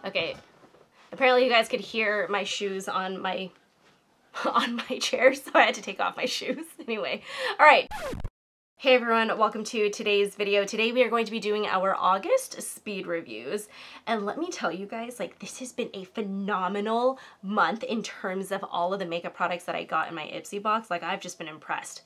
Okay, apparently you guys could hear my shoes on my chair, so I had to take off my shoes. Anyway, all right. Hey everyone, welcome to today's video. Today we are going to be doing our August speed reviews. And let me tell you guys, like, this has been a phenomenal month in terms of all of the makeup products that I got in my Ipsy box. Like, I've just been impressed.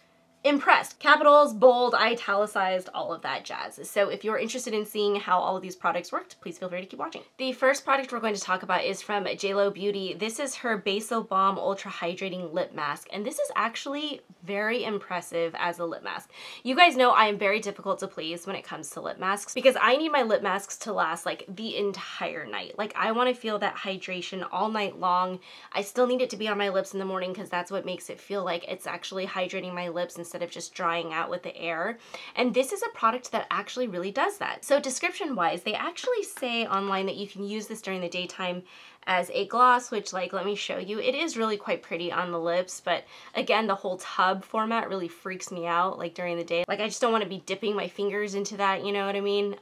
Capitals, bold, italicized, all of that jazz. So if you're interested in seeing how all of these products worked, please feel free to keep watching. The first product we're going to talk about is from JLo Beauty. This is her Beso Balm Ultra Hydrating Lip Mask, and this is actually very impressive as a lip mask. You guys know I am very difficult to please when it comes to lip masks because I need my lip masks to last like the entire night. Like, I want to feel that hydration all night long. I still need it to be on my lips in the morning because that's what makes it feel like it's actually hydrating my lips instead of just drying out with the air. And this is a product that actually really does that. So description wise, they actually say online that you can use this during the daytime as a gloss, which, like, let me show you. It is really quite pretty on the lips, but again, the whole tub format really freaks me out, like, during the day. Like, I just don't want to be dipping my fingers into that, you know what I mean?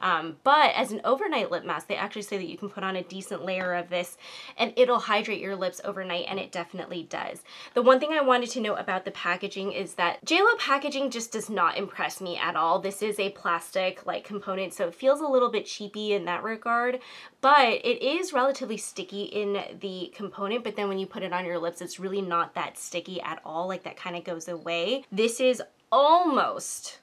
But as an overnight lip mask, they actually say that you can put on a decent layer of this and it'll hydrate your lips overnight, and it definitely does. The one thing I wanted to note about the packaging is that JLo packaging just does not impress me at all. This is a plastic, like, component, so it feels a little bit cheapy in that regard, but it is relatively sticky in the component, but then when you put it on your lips, it's really not that sticky at all. Like, that kind of goes away. This is almost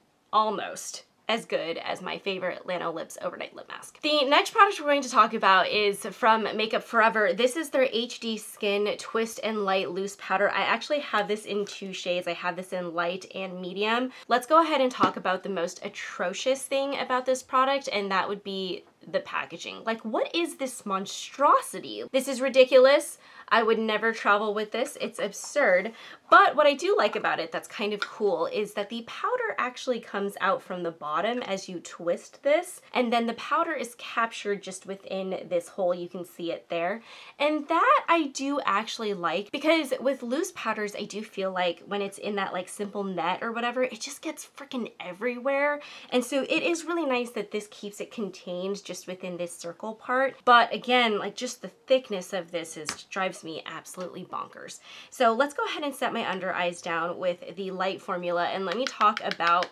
as good as my favorite Lanolips overnight lip mask. The next product we're going to talk about is from Makeup Forever. This is their HD Skin Twist and Light Loose Powder. I actually have this in two shades. I have this in light and medium. Let's go ahead and talk about the most atrocious thing about this product, and that would be the packaging. Like, what is this monstrosity? This is ridiculous. I would never travel with this. It's absurd. But what I do like about it that's kind of cool is that the powder actually comes out from the bottom as you twist this, and then the powder is captured just within this hole. You can see it there. And that I do actually like, because with loose powders, I do feel like when it's in that, like, simple net or whatever, it just gets freaking everywhere. And so it is really nice that this keeps it contained just within this circle part. But again, like, just the thickness of this drives me absolutely bonkers. So let's go ahead and set my under eyes down with the light formula, and let me talk about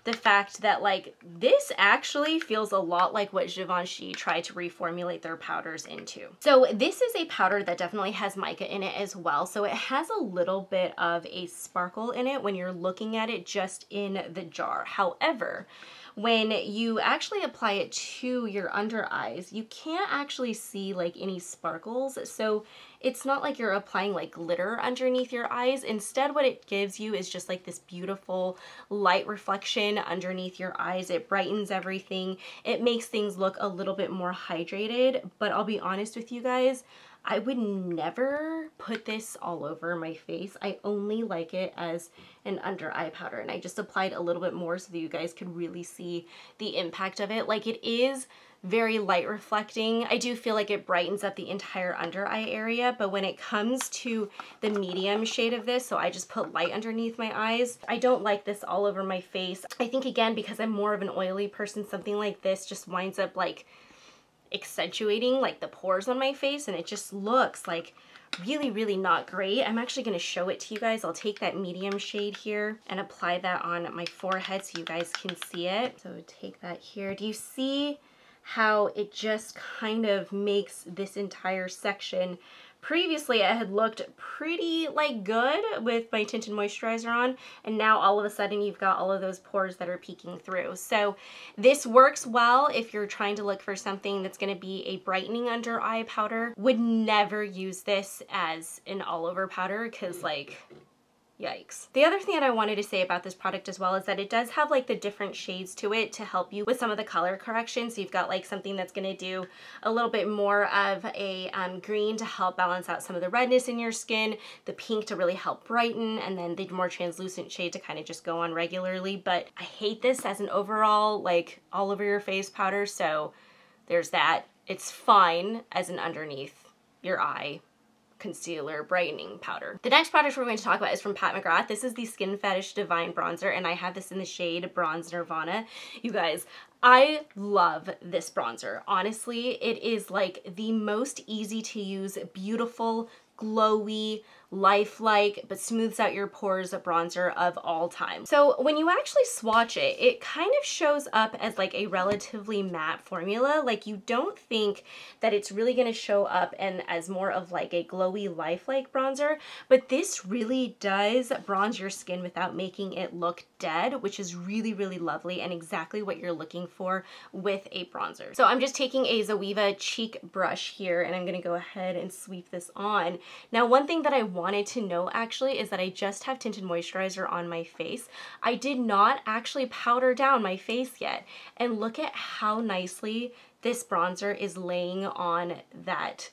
the fact that, like, this actually feels a lot like what Givenchy tried to reformulate their powders into. So this is a powder that definitely has mica in it as well, so it has a little bit of a sparkle in it when you're looking at it just in the jar. However, when you actually apply it to your under eyes, you can't actually see, like, any sparkles. So it's not like you're applying, like, glitter underneath your eyes. Instead, what it gives you is just, like, this beautiful light reflection underneath your eyes. It brightens everything. It makes things look a little bit more hydrated. But I'll be honest with you guys, I would never put this all over my face. I only like it as an under eye powder, and I just applied a little bit more so that you guys could really see the impact of it. Like, it is very light reflecting. I do feel like it brightens up the entire under eye area, but when it comes to the medium shade of this, so I just put light underneath my eyes, I don't like this all over my face. I think, again, because I'm more of an oily person, something like this just winds up, like, accentuating, like, the pores on my face, and it just looks like really not great. I'm actually going to show it to you guys. I'll take that medium shade here and apply that on my forehead so you guys can see it. So take that here. Do you see how it just kind of makes this entire section? Previously, it had looked pretty, like, good with my tinted moisturizer on, and now all of a sudden you've got all of those pores that are peeking through. So this works well if you're trying to look for something that's going to be a brightening under eye powder. Would never use this as an all over powder because, like, yikes. The other thing that I wanted to say about this product as well is that it does have, like, the different shades to it to help you with some of the color correction. So you've got, like, something that's going to do a little bit more of a green to help balance out some of the redness in your skin, the pink to really help brighten, and then the more translucent shade to kind of just go on regularly. But I hate this as an overall, like, all over your face powder, so there's that. It's fine as an underneath your eye concealer brightening powder. The next product we're going to talk about is from McGrath. This is the Skin Fetish Divine Bronzer, and I have this in the shade Bronze Nirvana. You guys, I love this bronzer. Honestly, it is like the most easy to use, beautiful, glowy, lifelike, but smooths out your pores bronzer of all time. So when you actually swatch it, it kind of shows up as like a relatively matte formula. Like you don't think that it's really gonna show up and as more of like a glowy, lifelike bronzer, but this really does bronze your skin without making it look dead, which is really, really lovely and exactly what you're looking for with a bronzer. So I'm just taking a Zoeva cheek brush here and I'm gonna go ahead and sweep this on. Now, one thing that I wanted to know actually is that I just have tinted moisturizer on my face. I did not actually powder down my face yet. And look at how nicely this bronzer is laying on that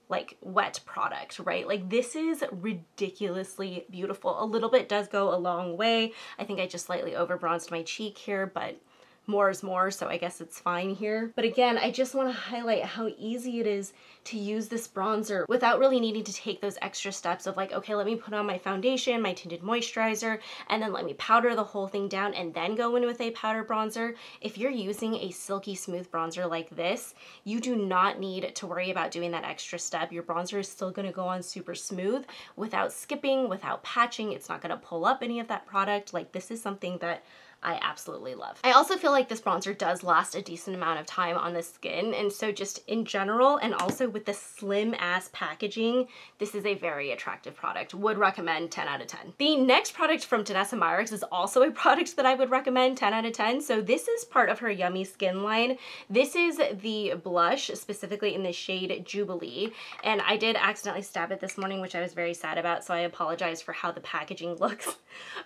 like wet product, right? Like this is ridiculously beautiful. A little bit does go a long way. I think I just slightly over bronzed my cheek here, but more is more, so I guess it's fine here. But again, I just want to highlight how easy it is to use this bronzer without really needing to take those extra steps of like, okay, let me put on my foundation, my tinted moisturizer, and then let me powder the whole thing down and then go in with a powder bronzer. If you're using a silky smooth bronzer like this, you do not need to worry about doing that extra step. Your bronzer is still gonna go on super smooth without skipping, without patching. It's not gonna pull up any of that product. Like this is something that I absolutely love. I also feel like this bronzer does last a decent amount of time on the skin, and so just in general and also with the slim ass packaging, this is a very attractive product. Would recommend 10 out of 10. The next product from DANESSA MYRICKS is also a product that I would recommend 10 out of 10. So this is part of her Yummy Skin line. This is the blush, specifically in the shade Jubilee, and I did accidentally stab it this morning, which I was very sad about, so I apologize for how the packaging looks.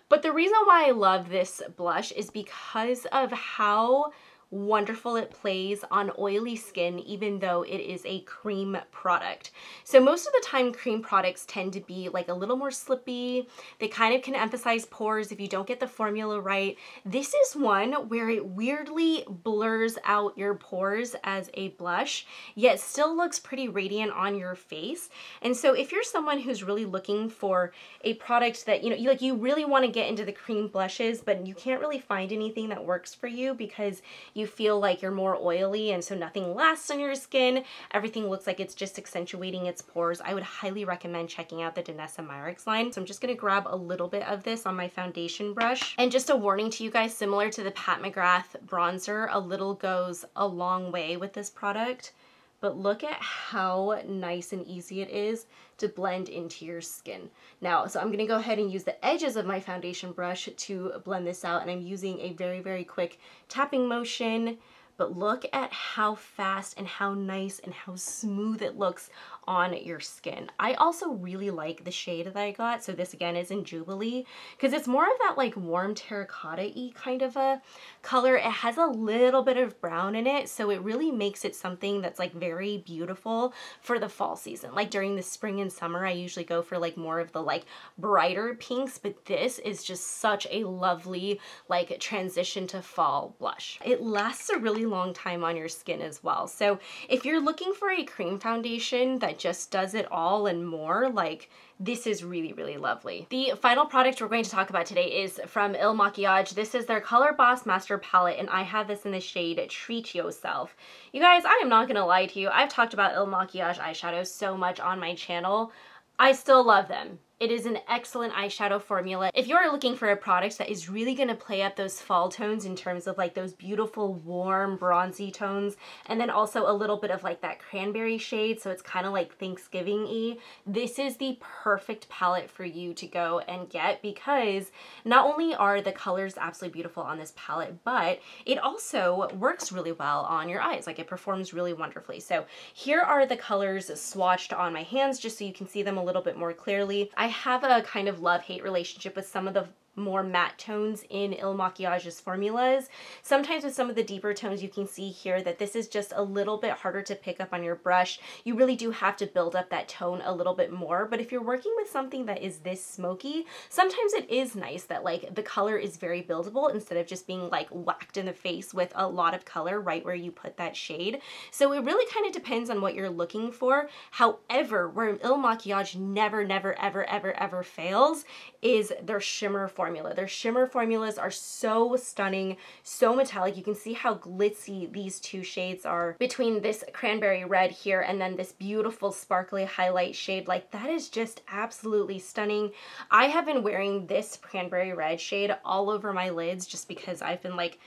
But the reason why I love this blush is because of how wonderful it plays on oily skin, even though it is a cream product. So most of the time cream products tend to be like a little more slippy. They kind of can emphasize pores if you don't get the formula right. This is one where it weirdly blurs out your pores as a blush, yet still looks pretty radiant on your face. And so if you're someone who's really looking for a product that, you really want to get into the cream blushes, but you can't really find anything that works for you because you feel like you're more oily and so nothing lasts on your skin, everything looks like it's just accentuating its pores, I would highly recommend checking out the DANESSA MYRICKS line. So I'm just going to grab a little bit of this on my foundation brush. And just a warning to you guys, similar to the Pat McGrath bronzer, a little goes a long way with this product. But look at how nice and easy it is to blend into your skin. Now, so I'm gonna go ahead and use the edges of my foundation brush to blend this out, and I'm using a very, very quick tapping motion, but look at how fast and how nice and how smooth it looks on your skin. I also really like the shade that I got. So this again is in Jubilee, because it's more of that like warm terracotta-y kind of a color. It has a little bit of brown in it, so it really makes it something that's like very beautiful for the fall season. Like during the spring and summer, I usually go for like more of the like brighter pinks, but this is just such a lovely like transition to fall blush. It lasts a really long time on your skin as well. So if you're looking for a cream foundation that just does it all and more, like this is really, really lovely. The final product we're going to talk about today is from Makiage. This is their Color Boss Master Palette, and I have this in the shade Treat Yourself. You guys, I am not gonna lie to you. I've talked about Makiage eyeshadows so much on my channel. I still love them. It is an excellent eyeshadow formula. If you're looking for a product that is really gonna play up those fall tones in terms of like those beautiful, warm, bronzy tones, and then also a little bit of like that cranberry shade, so it's kind of like Thanksgiving-y, this is the perfect palette for you to go and get, because not only are the colors absolutely beautiful on this palette, but it also works really well on your eyes. Like it performs really wonderfully. So here are the colors swatched on my hands just so you can see them a little bit more clearly. I have a kind of love-hate relationship with some of the more matte tones in Makiage's formulas. Sometimes with some of the deeper tones you can see here that this is just a little bit harder to pick up on your brush. You really do have to build up that tone a little bit more, but if you're working with something that is this smoky, sometimes it is nice that like the color is very buildable instead of just being like whacked in the face with a lot of color right where you put that shade. So it really kind of depends on what you're looking for. However, where Makiage never, ever fails is their shimmer formula. formula. Their shimmer formulas are so stunning, so metallic. You can see how glitzy these two shades are between this cranberry red here and then this beautiful sparkly highlight shade. Like, that is just absolutely stunning. I have been wearing this cranberry red shade all over my lids just because I've been like,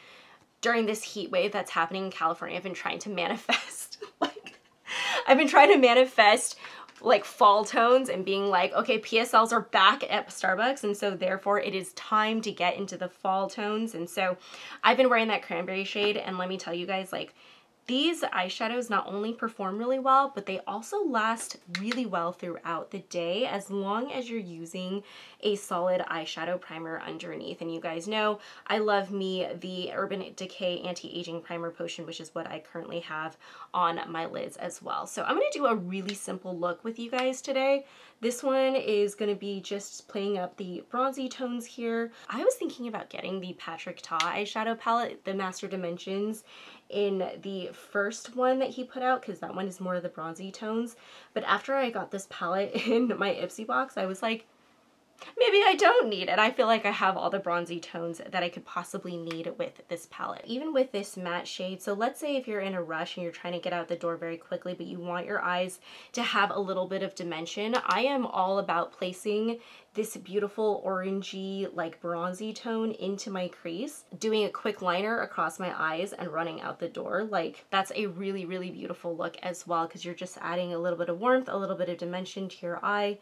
during this heat wave that's happening in California, I've been trying to manifest, like, I've been trying to manifest like fall tones and being like, okay, PSLs are back at Starbucks, and so therefore it is time to get into the fall tones. And so I've been wearing that cranberry shade, and let me tell you guys, like, these eyeshadows not only perform really well, but they also last really well throughout the day as long as you're using a solid eyeshadow primer underneath. And you guys know I love me the Urban Decay Anti-Aging Primer Potion, which is what I currently have on my lids as well. So I'm going to do a really simple look with you guys today. This one is going to be just playing up the bronzy tones here. I was thinking about getting the Patrick Ta eyeshadow palette, the Master Dimensions, in the first one that he put out, because that one is more of the bronzy tones. But after I got this palette in my Ipsy box, I was like, maybe I don't need it. I feel like I have all the bronzy tones that I could possibly need with this palette. Even with this matte shade, so let's say if you're in a rush and you're trying to get out the door very quickly, but you want your eyes to have a little bit of dimension, I am all about placing this beautiful orangey, like bronzy tone into my crease, doing a quick liner across my eyes and running out the door. Like, that's a really, really beautiful look as well, because you're just adding a little bit of warmth, a little bit of dimension to your eye,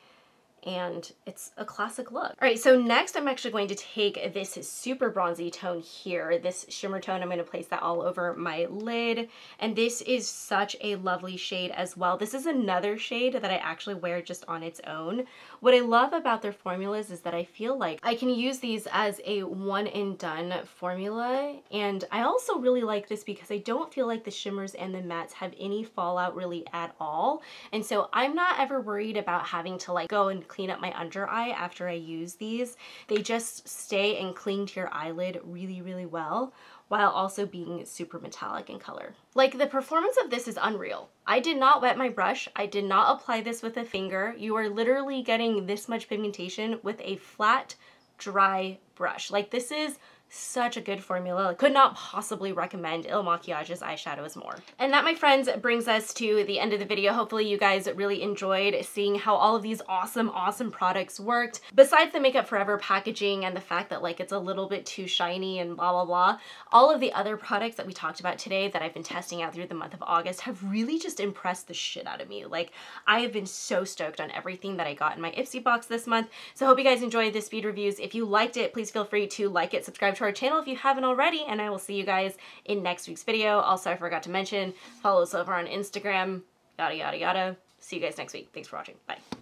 and it's a classic look. All right, so next I'm actually going to take this super bronzy tone here, this shimmer tone. I'm going to place that all over my lid, and this is such a lovely shade as well. This is another shade that I actually wear just on its own. What I love about their formulas is that I feel like I can use these as a one and done formula, and I also really like this because I don't feel like the shimmers and the mattes have any fallout really at all, and so I'm not ever worried about having to like go and clean up my under eye after I use these. They just stay and cling to your eyelid really, really well, while also being super metallic in color. Like, the performance of this is unreal. I did not wet my brush. I did not apply this with a finger. You are literally getting this much pigmentation with a flat, dry brush. Like, this is such a good formula. Could not possibly recommend Il Makiage's eyeshadows more. And that, my friends, brings us to the end of the video. Hopefully you guys really enjoyed seeing how all of these awesome products worked. Besides the Makeup Forever packaging and the fact that like it's a little bit too shiny and blah blah blah, all of the other products that we talked about today that I've been testing out through the month of August have really just impressed the shit out of me. Like, I have been so stoked on everything that I got in my Ipsy box this month. So I hope you guys enjoyed this speed reviews. If you liked it, please feel free to like it, subscribe to our channel if you haven't already, and I will see you guys in next week's video. Also, I forgot to mention, follow us over on Instagram, yada yada yada. See you guys next week. Thanks for watching. Bye.